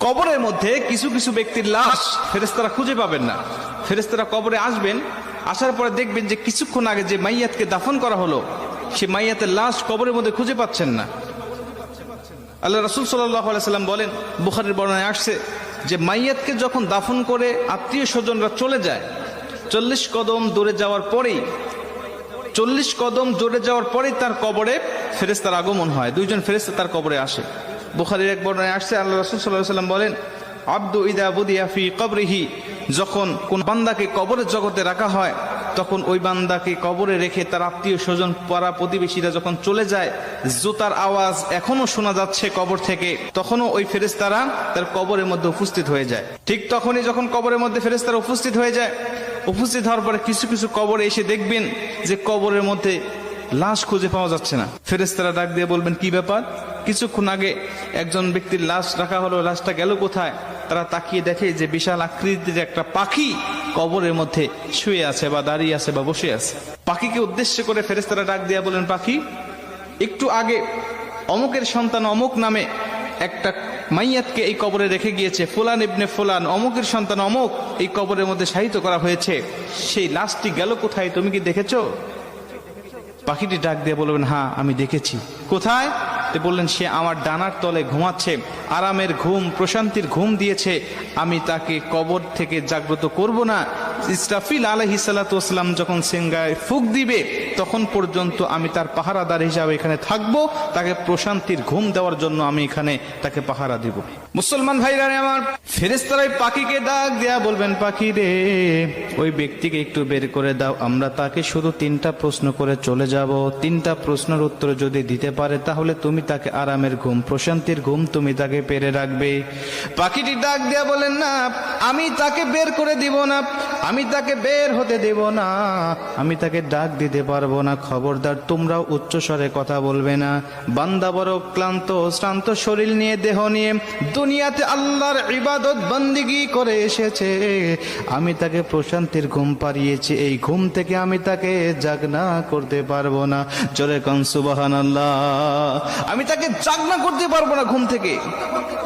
কবরের মধ্যে কিছু কিছু ব্যক্তির লাশ ফেরেশতারা খুঁজে পাবেন না। ফেরেশতারা কবরে আসবেন, আসার পরে দেখবেন যে কিছুক্ষণ আগে যে মাইয়াতকে দাফন করা হলো সে মাইয়াতের লাশ কবরের মধ্যে খুঁজে পাচ্ছেন না। আল্লাহ রাসূল সাল্লাল্লাহু আলাইহি সাল্লাম বলেন, বুখারীর বর্ণনায় আসছে যে মাইয়াতকে যখন দাফন করে আত্মীয় স্বজনরা চলে যায়, 40 কদম দূরে যাওয়ার পরেই তার কবরে ফেরেশতার আগমন হয়। দুইজন ফেরেশতা তার কবরে আসে। বুখারীর এক বর্ণনায় আসছে, আল্লাহ রাসূল সাল্লাল্লাহু আলাইহি সাল্লাম বলেন, আব্দু ইদা বুদিয়া ফি কবরিহি, যখন কোন বান্দাকে কবরের জগতে রাখা হয় তখন ওই বান্দাকে কবরে রেখে তার আত্মীয় স্বজন পাড়া প্রতিবেশীরা যখন চলে যায়, জুতার আওয়াজ এখনো শোনা যাচ্ছে কবর থেকে, তখনও ওই ফেরেশতারা তার কবরের মধ্যে উপস্থিত হয়ে যায়। ঠিক তখনই যখন কবরের মধ্যে ফেরেশতারা উপস্থিত হয়ে যায়, উপস্থিত হওয়ার পরে কিছু কিছু কবরে এসে দেখবেন যে কবরের মধ্যে লাশ খুঁজে পাওয়া যাচ্ছে না। ফেরেশতারা ডাক দিয়ে বলবেন, কি ব্যাপার? কিছুক্ষণ আগে একজন ব্যক্তির লাশ রাখা হলো, লাশটা গেল কোথায়? তারা তাকিয়ে দেখে যে বিশাল আকৃতির একটা পাখি কবরের মধ্যে শুয়ে আছে বা দাঁড়িয়ে আছে বা বসে আছে। পাখিকে উদ্দেশ্য করে ফেরেশতারা ডাক দিয়ে বলেন, পাখি, একটু আগে অমুকের সন্তান অমুক নামে একটা মাইয়াতকে এই কবরে রেখে গিয়েছে, ফুলান ইবনে ফুলান, অমুকের সন্তান অমুক এই কবরের মধ্যে শায়িত করা হয়েছে, সেই লাশটি গেল কোথায়? তুমি কি দেখেছো? পাখিটি ডাক দিয়ে বলবেন, হ্যাঁ আমি দেখেছি। কোথায়? বললেন, সে আমার ডানার তলে ঘুমাচ্ছে, আরামের ঘুম, প্রশান্তির ঘুম দিয়েছে, আমি তাকে কবর থেকে জাগ্রত করব না। ইসরাফিল আলাইহিস সালাতু ওয়াস সালাম যখন সিংহায় ফুঁক দিবে তখন পর্যন্ত আমি তার পাহারাদার হিসাবে এখানে থাকবো, তাকে প্রশান্তির ঘুম দেওয়ার জন্য আমি এখানে তাকে পাহারা দিব। মুসলমান ভাইরা আমার, ফেরেশতারাই পাখিকে ডাক দেয়া বলবেন, পাখি রে, ওই ব্যক্তিকে একটু বের করে দাও, আমরা তাকে শুধু 3টা প্রশ্ন করে চলে যাব। 3টা প্রশ্নের উত্তর যদি দিতে পারে তাহলে তুমি তাকে আরামের ঘুম, প্রশান্তির ঘুম তুমি তাকে পেরে রাখবে। পাখিটি ডাক দেয়া বলেন, না, আমি তাকে বের করে দিব না, আমি তাকে বের হতে দেব না, আমি তাকে ডাক দিতে পারবো না। খবরদার তোমরাও উচ্চস্বরে কথা বলবে না। বান্দা বড় ক্লান্ত শ্রান্ত শরীর নিয়ে, দেহ নিয়ে দুনিয়াতে আল্লাহর ইবাদত বন্দেগী করে এসেছে, আমি তাকে প্রশান্তির ঘুম পাড়িয়েছি, এই ঘুম থেকে আমি তাকে জাগনা করতে পারবো না। জোরে কোন সুবহানাল্লাহ। আমি তাকে জাগনা করতে পারবো না ঘুম থেকে।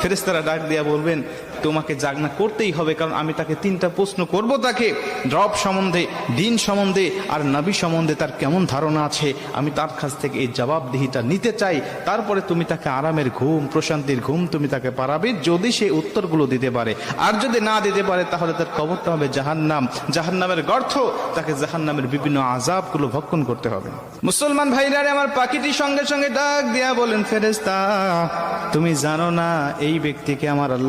ফেরেশতারা ডাক দিয়া বলবেন, তোমাকে জাগনা করতেই হবে, কারণ আমি তাকে 3টা প্রশ্ন করব, তাকে রব সম্বন্ধে, দিন সম্বন্ধে আর নবী সম্বন্ধে তার কেমন ধারণা আছে, আমি তার কাছ থেকে এই জবাবদিহিটা নিতে চাই। তারপরে তুমি তাকে আরামের ঘুম, প্রশান্তির ঘুম তুমি তাকে পারাবে, যদি সে উত্তরগুলো দিতে পারে। আর যদি না দিতে পারে তাহলে তার কবরটা হবে জাহান্নাম, জাহান্নামের গর্ত, তাকে জাহান্নামের বিভিন্ন আযাবগুলো ভক্ষণ করতে হবে। মুসলমান ভাইরা আমার, পাখিটি সঙ্গে সঙ্গে ডাক দিয়া বলেন, ফেরেশতা, তুমি জানো না এই ব্যক্তিকে আমার